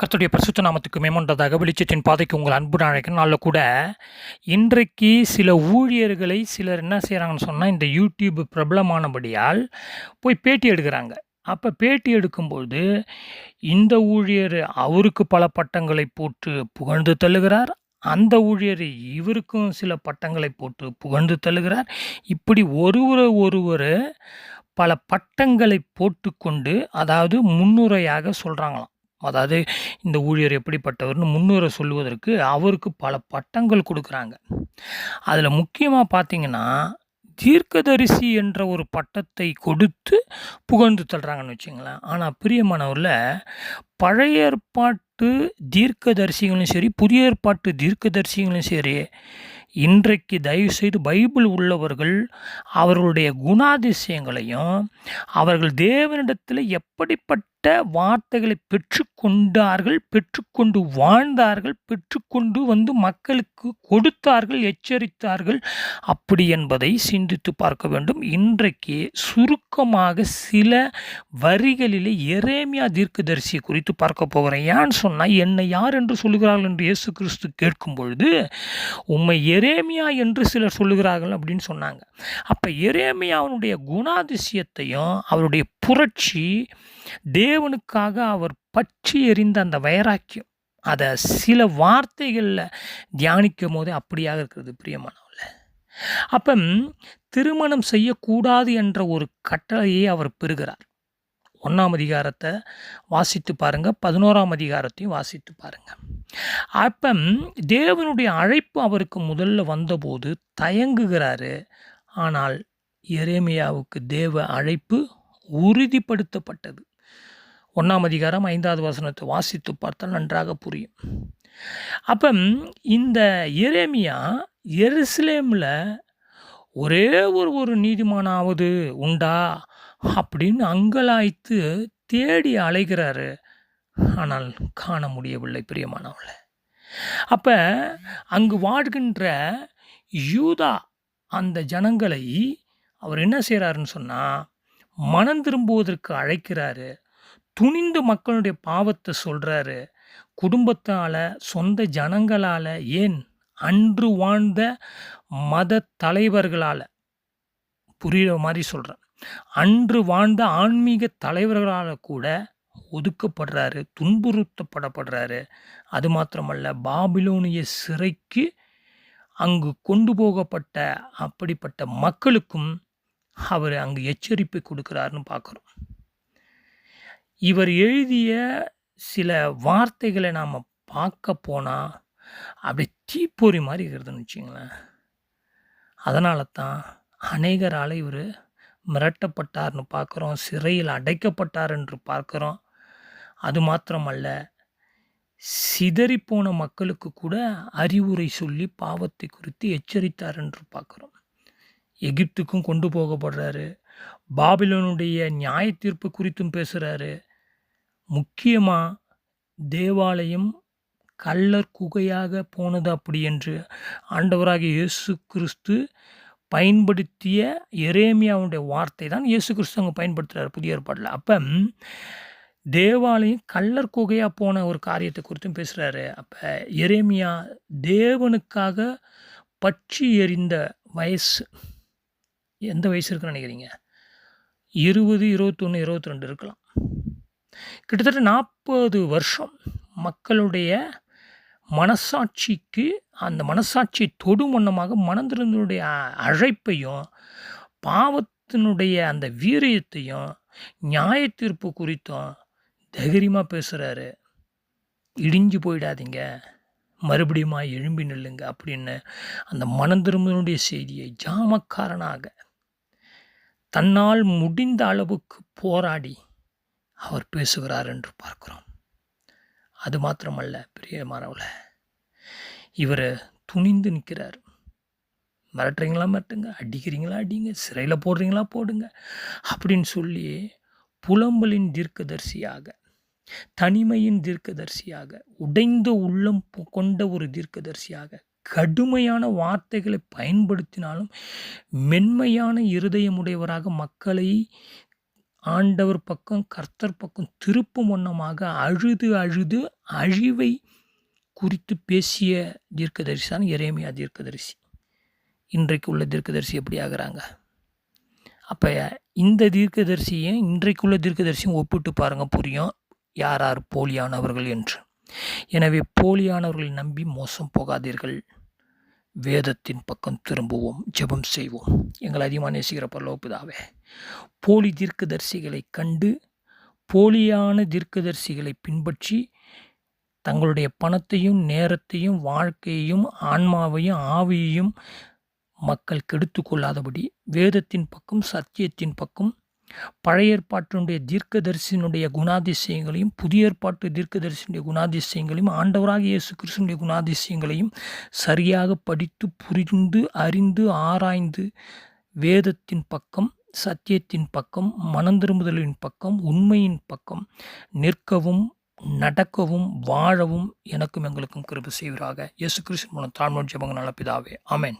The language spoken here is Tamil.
கர்த்தருடைய பரிசுத்த நாமத்துக்கு மேம்பட்டதாக வெளிச்சத்தின் பாதைக்கு உங்கள் அன்பு அழைக்கிற நாளில் கூட இன்றைக்கு சில ஊழியர்களை சிலர் என்ன செய்கிறாங்கன்னு சொன்னால், இந்த யூடியூப் பிரபலமானபடியால் போய் பேட்டி எடுக்கிறாங்க. அப்போ பேட்டி எடுக்கும்போது இந்த ஊழியர் அவருக்கு பல பட்டங்களை போட்டு புகழ்ந்து தள்ளுகிறார், அந்த ஊழியர் இவருக்கும் சில பட்டங்களை போட்டு புகழ்ந்து தள்ளுகிறார். இப்படி ஒருவர் பல பட்டங்களை போட்டுக்கொண்டு, அதாவது முன்னுரையாக சொல்கிறாங்களாம். அதாவது இந்த ஊழியர் எப்படிப்பட்டவர்னு முன்னுரை சொல்லுவதற்கு அவருக்கு பல பட்டங்கள் கொடுக்குறாங்க. அதில் முக்கியமாக பார்த்தீங்கன்னா, தீர்க்கதரிசி என்ற ஒரு பட்டத்தை கொடுத்து புகழ்ந்து தள்ளுறாங்கன்னு வச்சுங்களேன். ஆனால் பிரியமானவர்ல, பழைய ஏற்பாட்டு தீர்க்கதரிசிகளும் சரி, புதிய ஏற்பாட்டு தீர்க்கதரிசிகளும் சரி, இன்றைக்கு தயவுசெய்து பைபிள் உள்ளவர்கள் அவர்களுடைய குணாதிசயங்களையும், அவர்கள் தேவனிடத்தில் எப்படிப்பட்ட வார்த்தைகளை பெற்றுக்கொண்டார்கள், பெற்றுக்கொண்டு வாழ்ந்தார்கள், பெற்றுக்கொண்டு வந்து மக்களுக்கு கொடுத்தார்கள், எச்சரித்தார்கள், அப்படி என்பதை சிந்தித்து பார்க்க வேண்டும். இன்றைக்கு சுருக்கமாக சில வரிகளிலே எரேமியா தீர்க்கதரிசி குறித்து பார்க்க போகிறேன். ஏன்னு சொன்னால், என்னை யார் என்று சொல்லுகிறார்கள் என்று இயேசு கிறிஸ்து கேட்கும் பொழுது, உம்மை எரேமியா என்று சிலர் சொல்லுகிறார்கள் அப்படின்னு சொன்னாங்க. அப்போ எரேமியாவுடைய குணாதிசயத்தையும் அவருடைய புரட்சி, தேவனுக்காக அவர் பற்றி எறிந்த அந்த வைராக்கியம், அதை சில வார்த்தைகளில் தியானிக்கும் போதே அப்படியாக இருக்கிறது பிரியமானவர்களே. அப்போ திருமணம் செய்யக்கூடாது என்ற ஒரு கட்டளையை அவர் பெறுகிறார். 1ஆம் அதிகாரத்தை வாசித்து பாருங்கள், 11ஆம் அதிகாரத்தையும் வாசித்து பாருங்கள். அப்போ தேவனுடைய அழைப்பு அவருக்கு முதல்ல வந்தபோது தயங்குகிறாரு. ஆனால் எரேமியாவுக்கு தேவ அழைப்பு உறுதிப்படுத்தப்பட்டது. 1ஆம் அதிகாரம் 5வது வசனத்தை வாசித்து பார்த்தால் நன்றாக புரியும். அப்போ இந்த எரேமியா எருசலேமில் ஒரே ஒரு நீதிமானாவது உண்டா அப்படின்னு அங்கலாய்த்து தேடி அலைகிறாரு. ஆனால் காண முடியவில்லை பிரியமானவர்களே. அப்போ அங்கு வாழ்கின்ற யூதா அந்த ஜனங்களை அவர் என்ன செய்கிறாருன்னு சொன்னால், மனம் திரும்புவதற்கு அழைக்கிறாரு. துணிந்து மக்களுடைய பாவத்தை சொல்கிறாரு. குடும்பத்தால், சொந்த ஜனங்களால், ஏன் அன்று வாழ்ந்த மத தலைவர்களால், புரிகிற மாதிரி சொல்கிறேன், அன்று வாழ்ந்த ஆன்மீக தலைவர்களால் கூட ஒதுக்கப்படுறாரு, துன்புறுத்தப்படப்படுறாரு. அது மாத்திரமல்ல, பாபிலோனிய சிறைக்கு அங்கு கொண்டு போகப்பட்ட அப்படிப்பட்ட மக்களுக்கும் அவர் அங்கு எச்சரிப்பை கொடுக்கிறாருன்னு பார்க்குறோம். இவர் எழுதிய சில வார்த்தைகளை நாம் பார்க்க போனால் அப்படி தீப்பொறி மாதிரி இருக்கிறதுன்னு வச்சுங்களேன். அதனால தான் அநேகரால் இவர் மிரட்டப்பட்டார்னு பார்க்குறோம், சிறையில் அடைக்கப்பட்டார் என்று பார்க்குறோம். அது மாத்திரமல்ல, சிதறிப்போன மக்களுக்கு கூட அறிவுரை சொல்லி பாவத்தை குறித்து எச்சரித்தார் என்று பார்க்குறோம். எகிப்துக்கும் கொண்டு போகப்படுறாரு. பாபிலோனுடைய நியாய தீர்ப்பு குறித்தும் பேசுகிறாரு. முக்கியமாக தேவாலயம் கள்ளர் குகையாக போனது அப்படி என்று ஆண்டவராகிய இயேசு கிறிஸ்து பயன்படுத்திய எரேமியாவுடைய வார்த்தை தான் இயேசு கிறிஸ்து அங்கே பயன்படுத்துகிறார் புதிய ஏற்பாட்டில். அப்போ தேவாலயம் கள்ளர் குகையாக போன ஒரு காரியத்தை குறித்தும் பேசுகிறாரு. அப்போ எரேமியா தேவனுக்காக பற்றி எறிந்த வயசு எந்த வயசு இருக்குன்னு நினைக்கிறீங்க? 20, 21, 22 இருக்கலாம். கிட்டத்தட்ட 40 வருஷம் மக்களுடைய மனசாட்சிக்கு, அந்த மனசாட்சியை தொடும் வண்ணமாக மனந்திருந்தனுடைய அழைப்பையும், பாவத்தினுடைய அந்த வீரியத்தையும், நியாய தீர்ப்பு குறித்தும் தைரியமாக பேசுகிறாரு. இடிஞ்சு போயிடாதீங்க, மறுபடியும் எழும்பி நில்லுங்க அப்படின்னு அந்த மனந்திருந்தனுடைய செய்தியை ஜாமக்காரனாக தன்னால் முடிந்த அளவுக்கு போராடி அவர் பேசுகிறார் என்று பார்க்கிறோம். அது மாத்திரமல்ல பிரியமானவர்களே, இவர் துணிந்து நிற்கிறார். மிரட்டுறீங்களா மிரட்டுங்க, அடிக்கிறீங்களா அடிங்க, சிறையில் போடுறீங்களா போடுங்க அப்படின்னு சொல்லி புலம்பலின் தீர்க்கதரிசியாக, தனிமையின் தீர்க்கதரிசியாக, உடைந்த உள்ளம் கொண்ட ஒரு தீர்க்கதரிசியாக, கடுமையான வார்த்தைகளை பயன்படுத்தினாலும் மென்மையான இருதயமுடையவராக மக்களை ஆண்டவர் பக்கம் கர்த்தர் பக்கம் திருப்பும் வண்ணமாக அழுது அழுது அழிவை குறித்து பேசிய தீர்க்கதரிசி தான் எரேமியா தீர்க்கதரிசி. இன்றைக்கு உள்ள தீர்க்கதரிசி எப்படி ஆகுறாங்க? அப்போ இந்த தீர்க்கதரிசியும் இன்றைக்குள்ள தீர்க்கதரிசியும் ஒப்பிட்டு பாருங்க, புரியும் யார் யார் போலியானவர்கள் என்று. எனவே போலியானவர்களை நம்பி மோசம் போகாதீர்கள். வேதத்தின் பக்கம் திரும்புவோம், ஜெபம் செய்வோம். எங்களை அதிகமாக நேசிக்கிற பரலோக பிதாவே, போலி தீர்க்கதரிசிகளை கண்டு போலியான தீர்க்கதரிசிகளை பின்பற்றி தங்களுடைய பணத்தையும் நேரத்தையும் வாழ்க்கையையும் ஆன்மாவையும் ஆவியையும் மக்கள் கெடுத்து கொள்ளாதபடி வேதத்தின் பக்கம் சத்தியத்தின் பக்கம் பழைய ஏற்பாட்டினுடைய தீர்க்கதரிசியினுடைய குணாதிசயங்களையும் புதிய ஏற்பாட்டு தீர்க்கதரிசியினுடைய குணாதிசயங்களையும் ஆண்டவராகிய இயேசு கிறிஸ்துவினுடைய குணாதிசயங்களையும் சரியாக படித்து புரிந்து அறிந்து ஆராய்ந்து வேதத்தின் பக்கம் சத்தியத்தின் பக்கம் மனந்திரும்புதலின் பக்கம் உண்மையின் பக்கம் நிற்கவும் நடக்கவும் வாழவும் எனக்கும் எங்களுக்கும் கிருபை செய்வீராக. இயேசு கிறிஸ்து மூலம் தாழ்மையோடு ஜெபங்கள் நல்ல பிதாவே, ஆமென்.